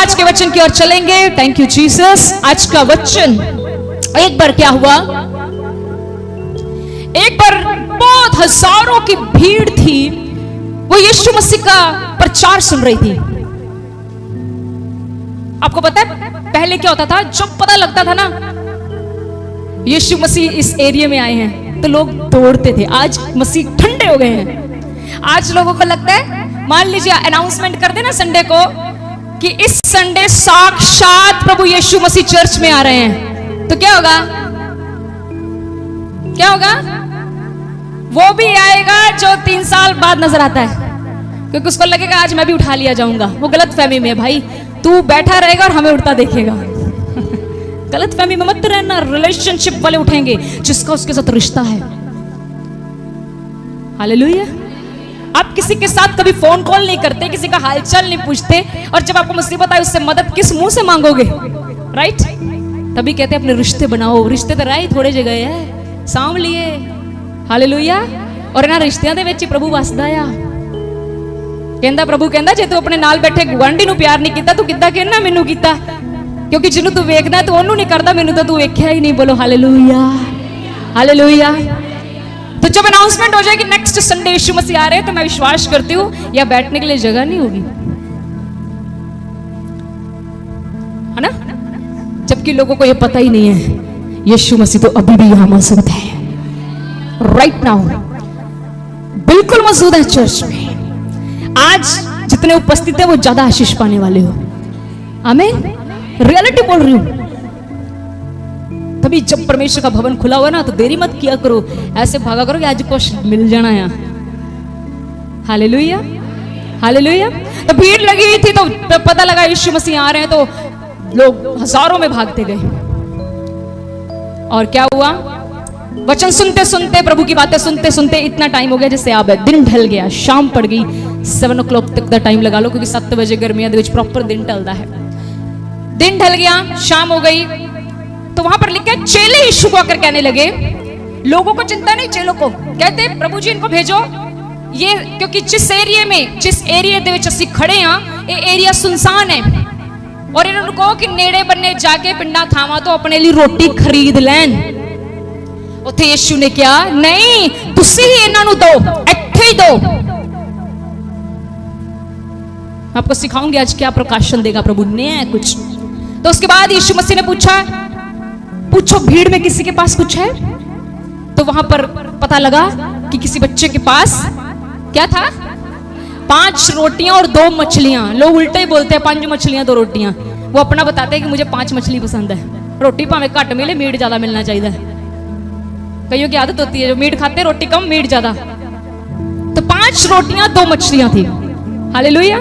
आज के वचन की ओर चलेंगे। Thank you Jesus. आज का वचन, एक बार क्या हुआ, एक बार बहुत हजारों की भीड़ थी, वो यीशु मसीह का प्रचार सुन रही थी। आपको पता है पहले क्या होता था, जब पता लगता था ना यीशु मसीह इस एरिया में आए हैं तो लोग दौड़ते थे। आज मसीह ठंडे हो गए हैं। आज लोगों को लगता है, मान लीजिए अनाउंसमेंट कर देना संडे को कि इस संडे साक्षात प्रभु यीशु मसीह चर्च में आ रहे हैं, तो क्या होगा, क्या होगा? वो भी आएगा जो 3 साल बाद नजर आता है, क्योंकि उसको लगेगा आज मैं भी उठा लिया जाऊंगा। वो गलत फहमी में, भाई तू बैठा रहेगा और हमें उठता देखेगा। गलत फहमी में मत रहना। रिलेशनशिप वाले उठेंगे जिसका उसके साथ रिश्ता है। हालेलुया। आप किसी के साथ कभी फोन कॉल नहीं करते, किसी का हालचाल नहीं पूछते, और जब आपको मुसीबत आए उससे मदद किस मुंह से मांगोगे? राइट? तभी कहते हैं अपने रिश्ते बनाओ। रिश्ते तो राय थोड़े जगह है, साम लिए। हालेलुया। और इन्हां रिश्तियां दे विच प्रभु वसदा आ। कहंदा प्रभु कहंदा जे तू अपने नाल बैठे गुआंढी नूं प्यार नहीं कीता, तू किद्दां कहना मैनूं कीता? क्योंकि जिन्हों तू वेखदा तू ओनू नहीं करदा, मैनूं तो तू वेख्या ही नहीं। बोलो हालेलुया, हालेलुया। तो जब अनाउंसमेंट हो जाएगी नेक्स्ट संडे यीशु मसीह आ रहे हैं, तो मैं विश्वास करती हूँ या बैठने के लिए जगह नहीं होगी, है ना? जबकि लोगों को यह पता ही नहीं है यीशु मसीह तो अभी भी यहां मौजूद है। राइट नाउ बिल्कुल मौजूद है चर्च में। आज जितने उपस्थित है वो ज्यादा आशीष पाने वाले हो। आमीन। रियलिटी बोल रही हूं। तभी जब परमेश्वर का भवन खुला हुआ ना, तो देरी मत किया करो, ऐसे भागा करो कि आज कुछ मिल जाना है। Hallelujah, hallelujah. तो भीड़ लगी हुई थी, तो पता लगा यीशु मसीह आ रहे हैं, तो लोग हजारों में भागते गए। और क्या हुआ? वचन सुनते सुनते, प्रभु की बातें सुनते सुनते इतना टाइम हो गया जैसे अब है। दिन ढल गया, शाम पड़ गई। 7 o'clock तक का टाइम लगा लो, क्योंकि 7 बजे गर्मियां दे विच प्रॉपर दिन ढलदा है। दिन ढल गया, शाम हो गई। तो वहां पर लिखा है चेले यीशु को आकर कहने लगे, लोगों को चिंता नहीं, चेलों को कहते प्रभु जी इनको भेजो ये, क्योंकि जिस एरिया दे विच असीं खड़े हां, ये एरिया सुनसान है। और इन्होंने कहो कि नेड़े बन्ने जाके पिंडा थावां तो अपने लिए रोटी खरीद लैन। उत्थे यीशु ने क्या, नहीं तुसी ही इन्हां नूं दो, इत्थे ही दो। आपको सिखाऊंगी आज क्या प्रकाशन देगा प्रभु ने है कुछ। तो उसके बाद यीशु मसीह ने पूछो भीड़ में किसी के पास कुछ है? तो वहां पर पता लगा कि किसी बच्चे के पास क्या था, 5 रोटियां और 2 मछलियां। लोग उल्टे ही बोलते हैं 5 मछलियां 2 रोटियां। वो अपना बताते हैं कि मुझे 5 मछली पसंद है। रोटी भाਵੇਂ घट मिले, मीट ज्यादा मिलना चाहिए। कईयों की आदत होती है जो मीट खाते रोटी कम मीट ज्यादा। तो 5 रोटियां 2 मछलियां थी। हालेलुया।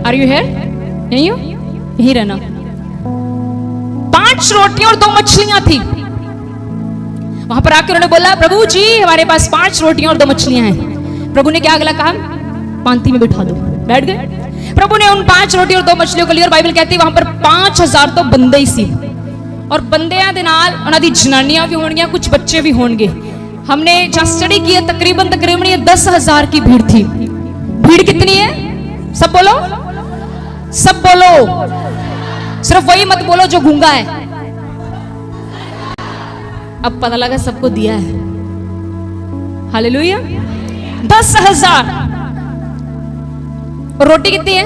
Are you here? यहीं हो? यहीं रहना। 5 रोटियां और 2 मछलियां थी। वहां पर आकर उन्होंने बोला, प्रभु जी हमारे पास 5 रोटियां और 2 मछलियां हैं। प्रभु ने क्या अगला कहा, पांति में बिठा दो। बैठ गए। प्रभु ने उन 5 रोटी और 2 मछलियों को लिया। और बाइबल कहती है वहां पर 5000 तो बंदे ही सी, और बंदियां दे नाल उन्हां दी जनानियां भी होणगियां, कुछ बच्चे भी होणगे। हमने जहां स्टडी की है तकरीबन ये 10,000 की भीड़ थी। भीड़ कितनी है? सब बोलो, सब बोलो। सिर्फ वही मत बोलो जो गूंगा है। अब पता लगा सबको दिया है। हालेलुया। 10,000। रोटी कितनी है?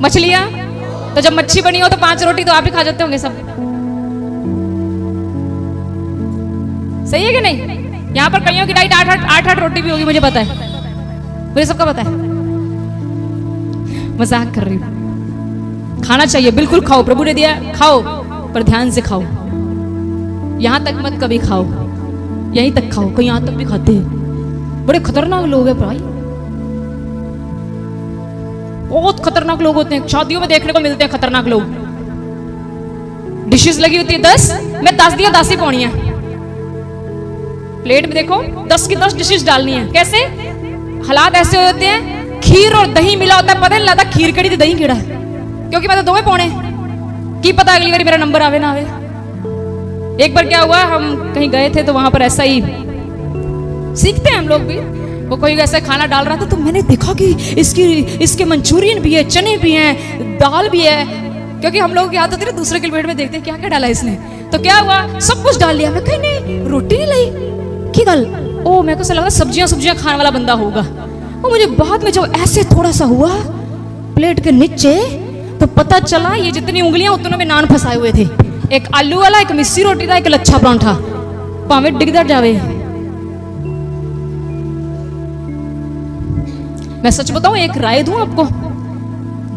मछलियां? तो जब मच्छी बनी हो तो 5 रोटी तो आप ही खा जाते होंगे सब। सही है कि नहीं? यहां पर कईयों की डाइट 8 रोटी भी होगी, मुझे पता है, मुझे सबका पता है। मजाक कर रही हूं। खाना चाहिए, बिल्कुल खाओ, प्रभु ने दिया खाओ, पर ध्यान से खाओ। यहां तक मत कभी खाओ, यहीं तक खाओ। कोई यहां तक भी खाते हैं। बड़े खतरनाक लोग हैं भाई, बहुत खतरनाक लोग होते हैं। शादियों में देखने को मिलते हैं खतरनाक लोग। डिशेस लगी होती है 10, मैं 10 दिया 10 ही पानी है। प्लेट में देखो 10 की 10 डिशेस डालनी है। कैसे हालात ऐसे होते हैं, खीर और दही मिला होता है, पता नहीं लगता खीर कड़ी थी दही कीड़ा है, क्योंकि मैं तो 2 पाने की पता अगली बार मेरा नंबर आवे ना आवे। एक बार क्या हुआ, हम कहीं गए थे तो वहां पर ऐसा ही सीखते हैं हम लोग भी। वो कोई ऐसे खाना डाल रहा था तो मैंने देखा कि इसके मंचूरियन भी है, चने भी हैं, दाल भी है, क्योंकि हम लोग याद होती है दूसरे के प्लेट में देखते हैं क्या क्या डाला इसने। तो क्या हुआ, सब कुछ डाल लिया। मैं कहीं नहीं, रोटी नहीं लाई की गल। ओ मेरे को ऐसा लगा सब्जियां खाने वाला बंदा होगा। वो मुझे बाद में जब ऐसे थोड़ा सा हुआ प्लेट के नीचे तो पता चला ये जितनी उंगलियां उतनों में नान फंसाए हुए थे। एक आलू वाला, एक मिस्सी रोटी था, एक लच्छा परांठा। भावे डिगदर जावे। मैं सच बताऊं, एक राय दूं आपको,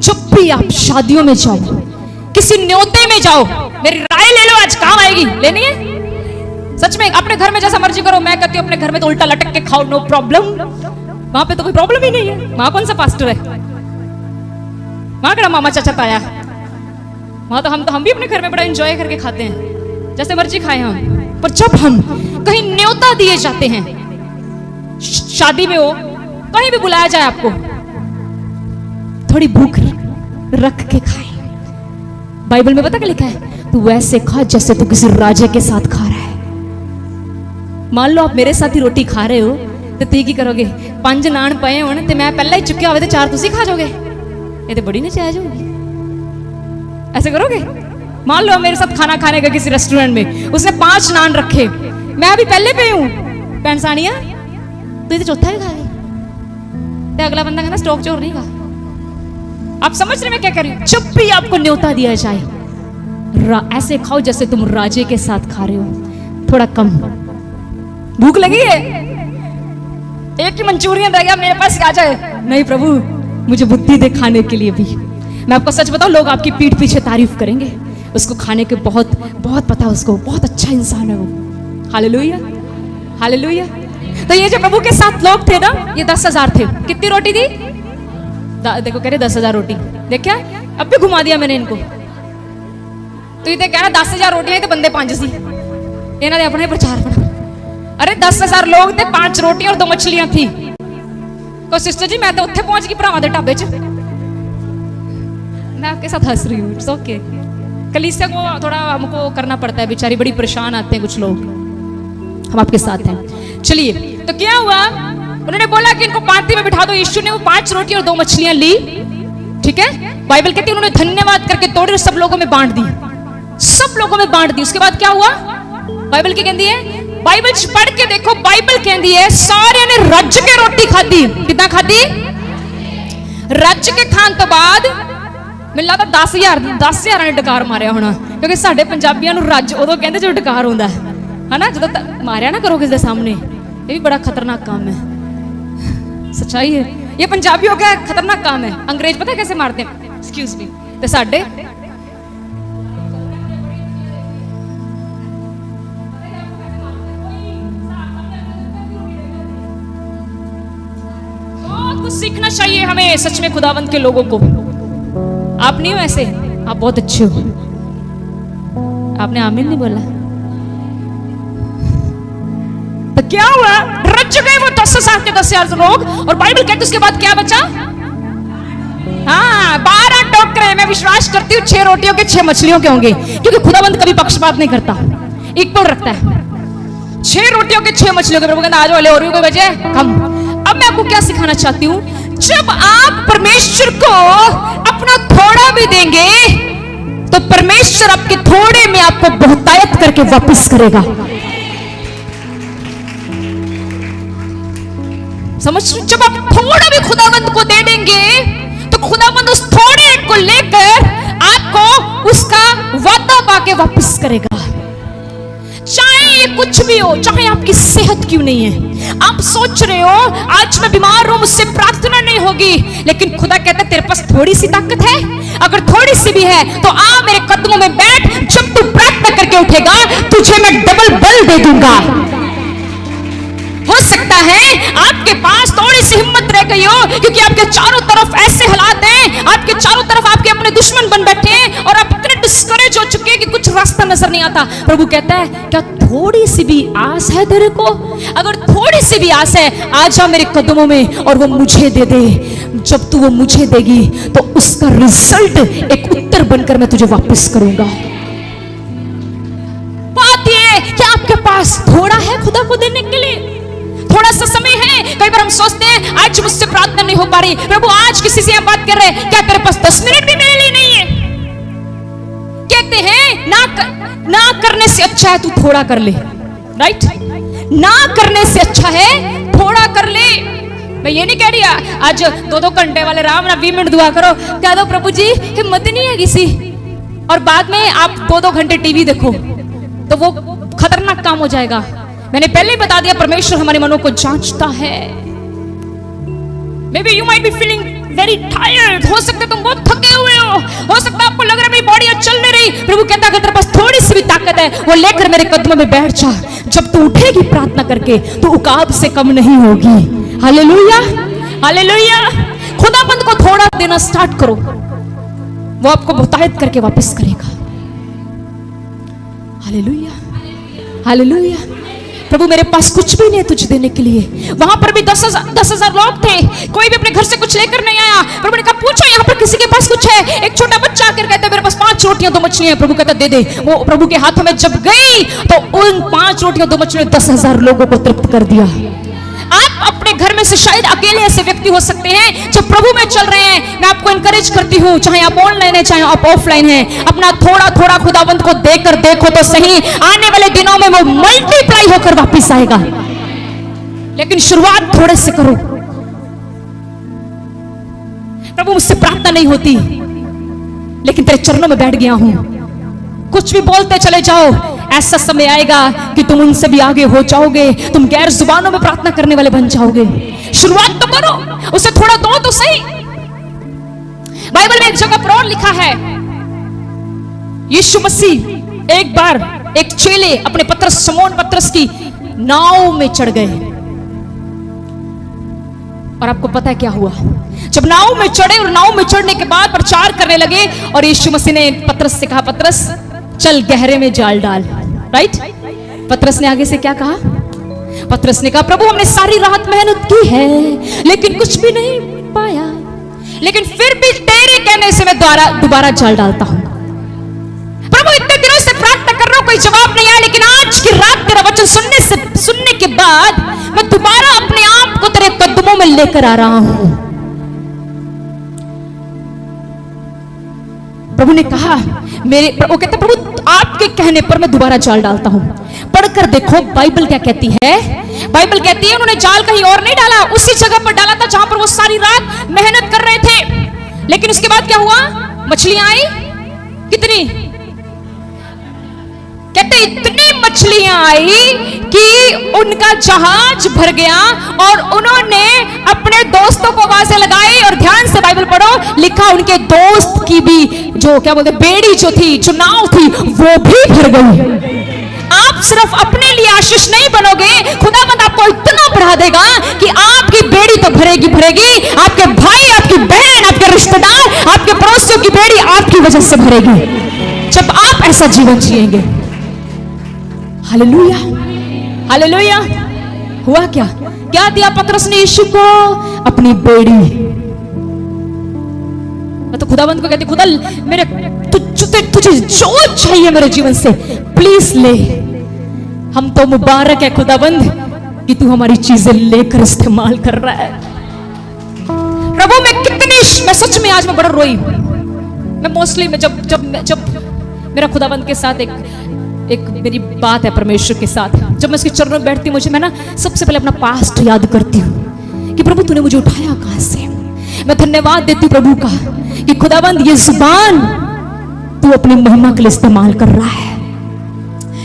जब भी आप शादियों में जाओ, किसी न्योते में जाओ, मेरी राय ले लो, आज काम आएगी। लेनी है सच में। अपने घर में जैसा मर्जी करो, मैं कहती हूं अपने घर में तो उल्टा लटक के खाओ, नो प्रॉब्लम। वहां पे तो कोई प्रॉब्लम ही नहीं है। वहां कौन सा पास्टर है, वहां कड़ा मामा चाचा ताया। वहां तो हम भी अपने घर में बड़ा एंजॉय करके खाते हैं, जैसे मर्जी खाए हम। पर जब हम कहीं न्योता दिए जाते हैं, शादी में हो, कहीं भी बुलाया जाए आपको, थोड़ी भूख रख के खाएं। बाइबल में पता क्या लिखा है, तू वैसे खा जैसे तू किसी राजे के साथ खा रहा है। मान लो आप मेरे साथ ही रोटी खा रहे हो तो तुम की करोगे, 5 नान पए होने ते मैं पहला ही चुक्या हुए तो 4 तुसी खा जाओगे। ये तो बड़ी नाजायज होगी। ऐसे करोगे? मान लो मेरे साथ खाना खाने का किसी रेस्टोरेंट में, उसने 5 नान रखे, मैं अभी पहले पे हूं, पैन सानिया तो ये तो चौथा ही खा गई, तो अगला बंदा कहना स्टॉक चोर नहीं खा। आप समझ रहे मैं क्या कर रही हूं? जब भी आपको न्योता दिया जाए, ऐसे खाओ जैसे तुम राजे के साथ खा रहे हो। थोड़ा कम भूख लगी है, एक ही मंचूरियन रह गया मेरे पास, आ जाए। नहीं प्रभु, मुझे बुद्धि दे खाने के लिए भी। मैं आपको सच बताऊं, लोग आपकी पीठ पीछे तारीफ करेंगे, उसको खाने के बहुत बहुत पता है, उसको बहुत अच्छा इंसान है वो। Hallelujah, hallelujah. तो ये जो प्रभु के साथ लोग थे ना, ये 10,000 थे। कितनी रोटी दी? देखो कह रहे 10,000 रोटी। देखा, अब भी घुमा दिया मैंने इनको। तो ये कहना 10,000 रोटियां तो बंदे 5 सी, इन्होंने अपने प्रचार बना। अरे 10,000 लोग थे, 5 रोटियां और 2 मछलियां थी। तो सिस्टर जी मैं तो उत्थे पहुंच गई भरावां दे ढाबे च। मैं आपके साथ हंस रही हूँ, इट्स ओके। कलीसिया को थोड़ा हमको करना पड़ता है, बेचारी बड़ी परेशान आते हैं कुछ लोग, हम आपके साथ हैं। चलिए, तो क्या हुआ, उन्होंने बोला कि इनको पांति में बिठा दो। यीशु ने वो 5 रोटी और 2 मछलियां ली, ठीक है। बाइबल कहती है उन्होंने धन्यवाद करके तोड़ी और सब लोगों में बांट दी, सब लोगों में बांट दी। उसके बाद क्या हुआ, बाइबल क्या कहती है, बाइबल पढ़ के देखो, बाइबल कहती है सारे ने रज के रोटी खाधी। कितना खाधी? रज के खान तो बाद ਮੈਨੂੰ ਲੱਗਦਾ 10,000 ਨੇ ਡਕਾਰ ਮਾਰਿਆ ਹੋਣਾ, ਕਿਉਂਕਿ ਸਾਡੇ ਪੰਜਾਬੀਆਂ ਨੂੰ ਰੱਜ ਉਦੋਂ ਕਹਿੰਦੇ ਜਦੋਂ ਡਕਾਰ ਹੁੰਦਾ है ना, ਜਦੋਂ ਮਾਰਿਆ ਨਾ ਕਰੋ ਕਿਸੇ ਦੇ ਸਾਹਮਣੇ। ये भी बड़ा खतरनाक काम है, सच्चाई है। ये पंजाबियों का खतरनाक काम है। अंग्रेज पता है कैसे मारते हैं? Excuse me. तो साडे बहुत कुछ सीखना चाहिए हमें सच में खुदावंत के लोगों को। आप नहीं हो ऐसे, आप बहुत अच्छे हो। आपने आमीन नहीं बोला। तो क्या हुआ, रच गए वो 10,000 के 10,000 लोग। और बाइबल कहती उसके बाद क्या बचा? हाँ, 12 टोकरे। मैं विश्वास करती हूँ 6 रोटियों के 6 मछलियों के होंगे, क्योंकि खुदावंत कभी पक्षपात नहीं करता, इक्वल रखता है। 6 रोटियों के 6 मछलियों के। प्रभु कहता आज वाले और भी कोई बचे कम। अब मैं आपको क्या सिखाना चाहती हूँ, जब आप परमेश्वर को अपना थोड़ा भी देंगे तो परमेश्वर आपके थोड़े में आपको बहुतायत करके वापस करेगा। समझ, जब आप थोड़ा भी खुदावंत को दे देंगे तो खुदावंत उस थोड़े को लेकर आपको उसका वादा पाके वापस करेगा। चाहे ये कुछ भी हो, चाहे आपकी सेहत क्यों नहीं है, आप सोच रहे हो आज मैं बीमार हूं, मुझसे प्रार्थना नहीं होगी, लेकिन खुदा कहता है तेरे पास थोड़ी सी ताकत है, अगर थोड़ी सी भी है तो आ मेरे कदमों में बैठ, जब तू प्रार्थना करके उठेगा तुझे मैं डबल बल दे दूंगा। हो सकता है आपके पास थोड़ी सी हिम्मत रह गई हो, क्योंकि आपके चारों तरफ ऐसे हालात हैं, आपके चारों तरफ आपके अपने दुश्मन बन बैठे हैं और आप इतने डिस्करेज हो चुके हैं कि कुछ रास्ता नजर नहीं आता। प्रभु कहता है क्या थोड़ी सी भी आस है तेरे को? अगर थोड़ी सी भी आस है, आ जा मेरे कदमों में और वो मुझे दे दे। जब तू वो मुझे देगी तो उसका रिजल्ट एक उत्तर बनकर मैं तुझे वापस करूंगा। बात ये कि आपके पास थोड़ा है खुदा को देने के लिए, थोड़ा सा समय है। कई बार हम आज मुझसे प्रार्थना नहीं हो पा रही, प्रभु आज किसी से बात कर रहे, क्या तेरे पास 10 मिनट भी मेरे लिए नहीं है? कहते हैं ना करने से अच्छा है तू थोड़ा कर ले, राइट? ना करने से अच्छा है थोड़ा कर ले। मैं ये नहीं कह रही आज 2-2 घंटे वाले राम ना 20 मिनट दुआ करो, कह दो प्रभु जी हिम्मत नहीं है किसी, और बाद में आप 2-2 घंटे टीवी देखो, तो वो खतरनाक काम हो जाएगा। मैंने पहले ही बता दिया, परमेश्वर हमारे मनों को जांचता है। Maybe you might be feeling very tired, हो सकता है तुम बहुत थके हुए हो सकता है आपको लग रहा है मेरी बॉडी आज चल नहीं रही। प्रभु कहता है अगर तेरे पास थोड़ी सी भी ताकत है वो लेकर मेरे कदमों में बैठ जा, जब तू उठेगी प्रार्थना करके तो उकाब से कम नहीं होगी। Hallelujah, hallelujah. खुदाबंद को थोड़ा देना स्टार्ट करो, वो आपको बहुतायत करके वापस करेगा। Hallelujah, hallelujah. प्रभु मेरे पास कुछ भी नहीं है तुझे देने के लिए। वहां पर भी 10,000 लोग थे, कोई भी अपने घर से कुछ लेकर नहीं आया। प्रभु ने कहा पूछो यहाँ पर किसी के पास कुछ है? एक छोटा बच्चा आकर कहता मेरे पास 5 रोटियां 2 मछलियां हैं। प्रभु कहता दे दे। वो प्रभु के हाथों में जब गई तो उन 5 रोटियां 2 मछलियां 10,000 लोगों को तृप्त कर दिया। आप अपने घर में से शायद अकेले ऐसे व्यक्ति हो सकते हैं जो प्रभु में चल रहे हैं। मैं आपको एनकरेज करती हूँ, चाहे आप ऑनलाइन है चाहे आप ऑफलाइन है, अपना थोड़ा थोड़ा खुदावंत को देकर देखो तो सही, आने वाले दिनों में वो मल्टीप्लाई होकर वापस आएगा। लेकिन शुरुआत थोड़े से करो। प्रभु मुझसे प्रार्थना नहीं होती, लेकिन तेरे चरणों में बैठ गया हूं। कुछ भी बोलते चले जाओ, ऐसा समय आएगा कि तुम उनसे भी आगे हो जाओगे, तुम गैर जुबानों में प्रार्थना करने वाले बन जाओगे। शुरुआत तो करो, उसे थोड़ा दो तो सही। बाइबल में एक जगह पर और लिखा है, यीशु मसीह एक बार एक चेले अपने पतरस, शमौन पतरस की नाव में चढ़ गए। और आपको पता है क्या हुआ? जब नाव में चढ़े और नाव में चढ़ने के बाद प्रचार करने लगे, और यीशु मसीह ने पतरस से कहा पतरस चल गहरे में जाल डाल, राइट? पतरस ने आगे से क्या कहा? पतरस ने कहा प्रभु हमने सारी रात मेहनत की है लेकिन कुछ भी नहीं पाया, लेकिन फिर भी तेरे कहने से मैं दोबारा जाल डालता हूं। प्रभु इतने दिनों से प्रार्थना कर रहा हूं, कोई जवाब नहीं आया, लेकिन आज की रात तेरा वचन सुनने के बाद मैं दोबारा अपने आप को तेरे कदमों में लेकर आ रहा हूं। प्रभु ने कहा वो कहता प्रभु आपके कहने पर मैं दोबारा जाल डालता हूं। पढ़कर देखो बाइबल क्या कहती है। बाइबल कहती है उन्होंने जाल कहीं और नहीं डाला, उसी जगह पर डाला था जहां पर वो सारी रात मेहनत कर रहे थे। लेकिन उसके बाद क्या हुआ? मछलियां आई कितनी? कहते इतनी मछलियां आई कि उनका जहाज भर गया और उन्होंने अपने दोस्तों को आवाजें लगाई। और ध्यान से बाइबल पढ़ो, लिखा उनके दोस्त की भी जो क्या बोलते बेड़ी जो थी, जो नाव थी, वो भी भर गई। आप सिर्फ अपने लिए आशीष नहीं बनोगे, खुदावंद आपको इतना बढ़ा देगा कि आपकी बेड़ी तो भरेगी भरेगी, आपके भाई, आपकी बहन, आपके रिश्तेदार, आपके पड़ोसियों की बेड़ी आपकी वजह से भरेगी, जब आप ऐसा जीवन जिएंगे। Hallelujah, hallelujah. हुआ क्या? क्या दिया पतरस ने यीशु को? अपनी बेड़ी। मैं तो खुदावंद को कहती खुदा मेरे तुझे जो चाहिए मेरे जीवन से प्लीज ले। हम तो मुबारक है खुदावंद कि तू हमारी चीजें लेकर इस्तेमाल कर रहा है। प्रभु मैं सच में आज मैं बड़ा रोई। मैं मोस्टली मैं जब मेरा खुदावंद के साथ एक मेरी बात है परमेश्वर के साथ, जब मैं उसके चरणों में बैठती हूँ, मैं ना सबसे पहले अपना पास्ट याद करती हूँ कि प्रभु तूने मुझे उठाया कहां से। मैं धन्यवाद देती हूँ प्रभु का कि खुदावंद ये जुबान तू अपनी महिमा के लिए इस्तेमाल कर रहा है,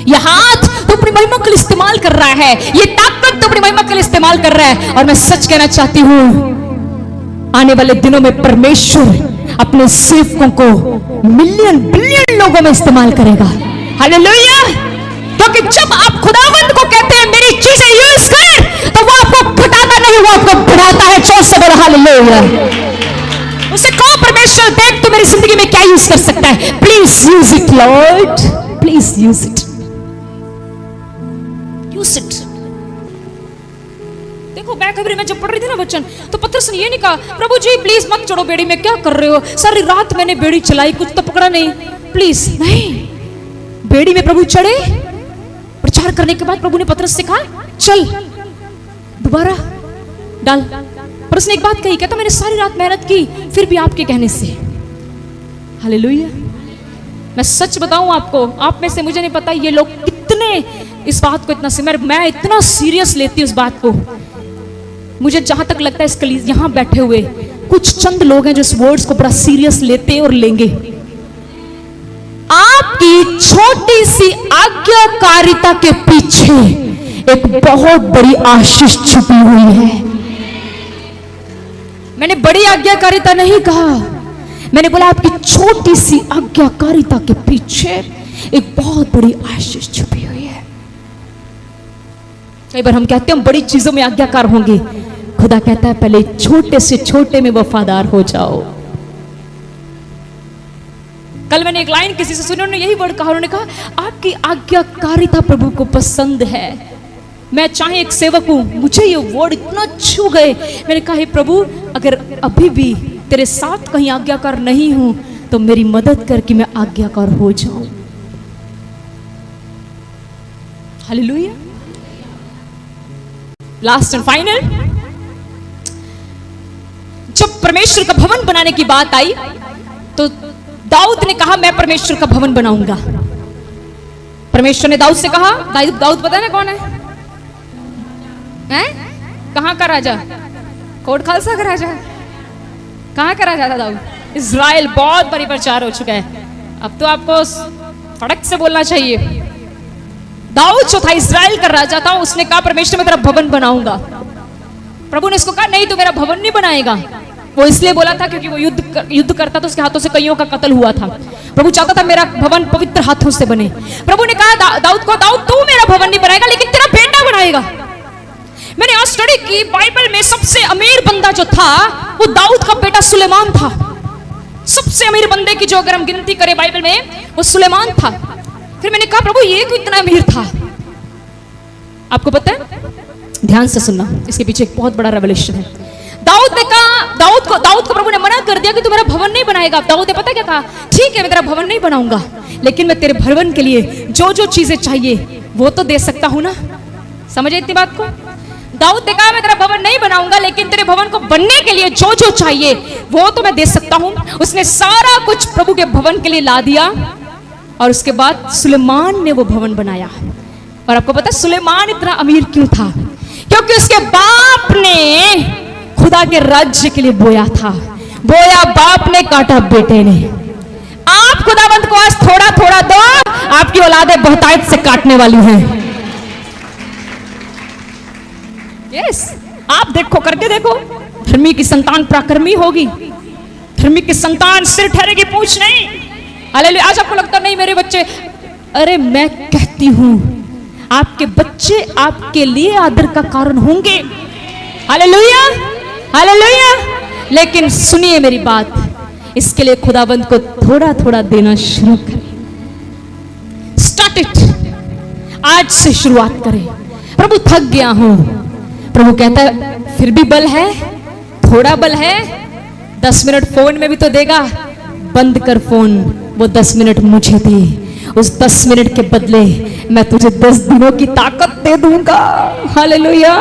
ये हाथ तू अपनी महिमा के लिए इस्तेमाल कर रहा है, ये ताकत तू अपनी महिमा के लिए इस्तेमाल कर रहा है। और मैं सच कहना चाहती हूँ आने वाले दिनों में परमेश्वर अपने सेवकों को मिलियन बिलियन लोगों में इस्तेमाल करेगा। हालेलुया। क्योंकि जब आप खुदावंद को कहते हैं मेरी चीजें यूज कर, तो वो आपको घटाता नहीं, वो आपको बढ़ाता है। जोर से बोलो हालेलुया। उसे कहो परमेश्वर देख तू मेरी जिंदगी में क्या यूज कर सकता है, please use it Lord, please use it, use it. देखो बैकबरी में जब पढ़ रही थी ना वचन, तो पतरस ने ये नहीं कहा प्रभु जी प्लीज मत चढ़ो बेड़ी में, क्या कर रहे हो, सारी रात मैंने बेड़ी चलाई कुछ तो पकड़ा नहीं, प्लीज। नहीं, बेड़ी में प्रभु चढ़े। प्रचार करने के बाद प्रभु ने पतरस से कहा चल दोबारा डाल। पर उसने एक बात कही, कहता मैंने सारी रात मेहनत की फिर भी आपके कहने से। हालेलुया। मैं सच बताऊं आपको, आप में से मुझे नहीं पता ये लोग कितने इस बात को इतना मैं इतना सीरियस लेती हूं इस बात को। मुझे जहां तक लगता है इस कलीस यहां बैठे हुए कुछ चंद लोग हैं जो इस वर्ड्स को बड़ा सीरियस लेते और लेंगे। आपकी छोटी सी आज्ञाकारिता के पीछे एक बहुत बड़ी आशीष छुपी हुई है। मैंने बड़ी आज्ञाकारिता नहीं कहा, मैंने बोला आपकी छोटी सी आज्ञाकारिता के पीछे एक बहुत बड़ी आशीष छुपी हुई है। कई बार हम कहते हैं हम बड़ी चीजों में आज्ञाकार होंगे, खुदा कहता है पहले छोटे से छोटे में वफादार हो जाओ। कल मैंने एक लाइन किसी से सुनी, उन्होंने यही वर्ड कहा, उन्होंने कहा आपकी आज्ञाकारिता प्रभु को पसंद है। मैं चाहे एक सेवक हूं, मुझे ये वर्ड इतना छू गए। मैंने कहा हे प्रभु, अगर अभी भी तेरे साथ कहीं आज्ञाकार नहीं हूं तो मेरी मदद कर कि मैं आज्ञाकार हो जाऊं। हालेलुया। लास्ट एंड फाइनल, जब परमेश्वर का भवन बनाने की बात आई तो दाऊद ने कहा मैं परमेश्वर का भवन बनाऊंगा। परमेश्वर ने दाऊद से कहा, दाऊद पता है ना कौन है? कहां का राजा? कोट खालसा का राजा। कहां का राजा था दाऊद? इज़राइल। बहुत बड़ी प्रचार हो चुका है, अब तो आपको फड़क से बोलना चाहिए। दाऊद जो था इज़राइल का राजा था, उसने कहा परमेश्वर मैं तेरा भवन बनाऊंगा। प्रभु ने इसको कहा नहीं तू मेरा भवन नहीं बनाएगा। वो इसलिए बोला था क्योंकि वो युद्ध करता था, उसके हाथों से कईयों का कत्ल हुआ था। प्रभु चाहता था मेरा भवन पवित्र हाथों से बने। प्रभु ने कहा दाऊद को, दाऊद तू मेरा भवन नहीं बनाएगा लेकिन तेरा बेटा बनाएगा। मैंने आज स्टडी की, बाइबल में सबसे अमीर बंदा जो था वो दाऊद का बेटा सुलेमान था। सबसे अमीर बंदे की जो अगर हम गिनती करें बाइबल में वो सुलेमान था। फिर मैंने कहा प्रभु ये क्यों इतना अमीर था? आपको पता है? ध्यान से सुनना, इसके पीछे एक बहुत बड़ा रेवलेशन है। दाऊद ने कहा, दाऊद को प्रभु ने मना कर दिया कि तू मेरा भवन नहीं बनाएगा। दाऊद ने पता क्या कहा? ठीक है मैं तेरा भवन नहीं बनाऊंगा लेकिन मैं तेरे भवन के लिए जो जो चीजें चाहिए वो तो दे सकता हूं ना। समझे इतनी बात को? दाऊद ने कहा मैं तेरा भवन नहीं बनाऊंगा लेकिन तेरे भवन को बनने के लिए जो जो चाहिए वो तो मैं दे सकता हूं। उसने सारा कुछ प्रभु के भवन के लिए ला दिया और उसके बाद सुलेमान ने वो भवन बनाया। और आपको पता है सुलेमान इतना अमीर क्यों था? क्योंकि उसके बाप ने खुदा के राज्य के लिए बोया था। बोया बाप ने, काटा बेटे ने। आप खुदावंत को आज थोड़ा थोड़ा दो, आपकी औलादें बहुतायत से काटने वाली हैं। यस, आप देखो, करके देखो, धर्मी की संतान पराक्रमी होगी। धर्मी की संतान सिर ठहरेगी, पूछ नहीं। हालेलुया। आज आपको लगता नहीं मेरे बच्चे, अरे मैं कहती हूं आपके बच्चे आपके लिए आदर का कारण होंगे। Hallelujah, hallelujah. लेकिन सुनिए मेरी बात, इसके लिए खुदावंत को थोड़ा थोड़ा देना शुरू करें। स्टार्ट इट, आज से शुरुआत करें। प्रभु थक गया हूं। प्रभु कहता है फिर भी बल है, थोड़ा बल है, 10 मिनट फोन में भी तो देगा। बंद कर फोन, वो 10 मिनट मुझे दे। उस 10 मिनट के बदले मैं तुझे 10 दिनों की ताकत दे दूंगा। Hallelujah.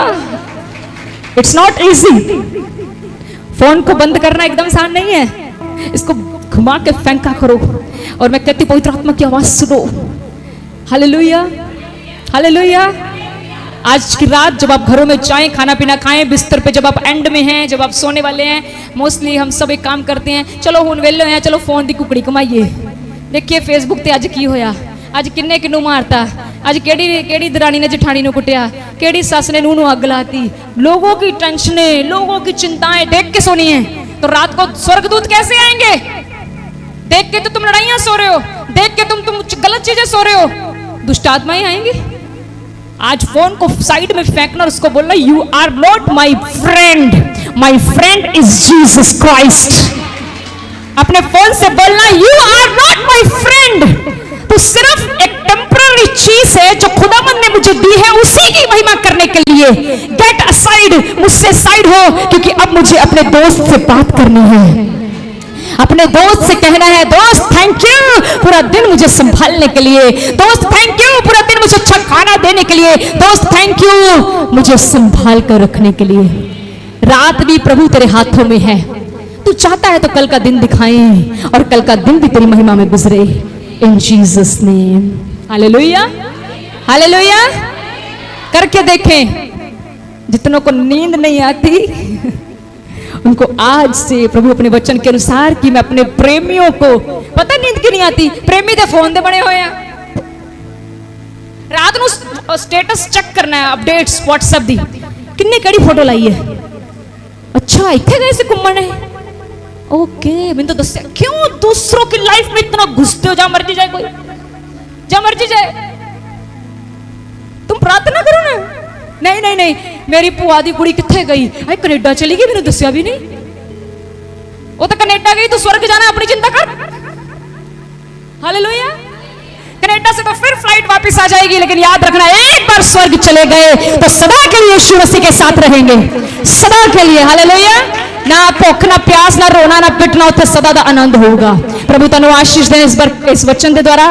It's not easy. Phone को बंद करना एकदम आसान नहीं है। इसको घुमा के फेंका करो। और मैं कहती पवित्र आत्मा की आवाज सुनो। Hallelujah, hallelujah. आज की रात जब आप घरों में जाएं, खाना पीना खाएं, बिस्तर पे जब आप एंड में हैं, जब आप सोने वाले हैं, मोस्टली हम सब एक काम करते हैं, चलो हुन वेले हैं, चलो फोन की कुकड़ी कमाइए। देखिए फेसबुक ते अज की होया, अज किन्ने किनू मारता, अज केड़ी दरानी ने जठानी नू कुटिया, केड़ी सस ने नूह नू अग लाती। लोगों की टेंशनें, लोगों की चिंताएं देख के सोनी है तो रात को स्वर्गदूत कैसे आएंगे? देख के तो तुम लड़ाइयां सो रहे हो, देख के तुम गलत चीजें सो रहे हो, दुष्ट आत्माएं आएंगी। आज फोन को साइड में फेंकना और उसको बोलना you are not my friend, my friend is Jesus Christ. अपने फोन से बोलना you are not my friend. तो सिर्फ एक टेम्पररी चीज है जो खुदावंद ने मुझे दी है, उसी की महिमा करने के लिए गेट असाइड, मुझसे साइड हो, क्योंकि अब मुझे अपने दोस्त से बात करनी है। अपने दोस्त से कहना है दोस्त थैंक यू पूरा दिन मुझे संभालने के लिए, दोस्त थैंक यू पूरा दिन मुझे अच्छा खाना देने के लिए, दोस्त थैंक यू मुझे संभाल कर रखने के लिए। रात भी प्रभु तेरे हाथों में है। तू चाहता है तो कल का दिन दिखाएं और कल का दिन भी तेरी महिमा में गुजरे। इन जीसस नेम, हालेलुया, हालेलुया। करके देखें। जितनों को नींद नहीं आती उनको आज से प्रभु अपने वचन के अनुसार कि मैं अपने प्रेमियों को, पता नींद क्यों नहीं आती, प्रेमी दे फोन दे बने हुए हैं, रात ਨੂੰ स्टेटस चेक करना है, अपडेट्स व्हाट्सएप दी किन्ने कड़ी फोटो लाई है, अच्छा इतने गए से घूमने, ओके मैंने तो दस, क्यों दूसरों की लाइफ में इतना घुसते हो, जहां मर्जी जाए कोई, जहां मर्जी जाए, तुम प्रार्थना करो ना। नहीं नहीं नहीं, मेरी भूआ दी कुड़ी किथे गई, अरे कनेडा चली गई, मैंने दसिया भी नहीं, वो तो कनेडा गई, तू स्वर्ग जाना अपनी चिंता कर। हालेलुया। कनेडा से तो फिर फ्लाइट वापस आ जाएगी, लेकिन याद रखना एक बार स्वर्ग चले गए तो सदा के लिए यीशु मसीह के साथ रहेंगे, सदा के लिए। हालेलुया। ना भुख ना प्यास ना रोना ना पिटना, उत्थे सदा दा आनंद होगा। प्रभु तनु आशीष दे इस वचन के द्वारा।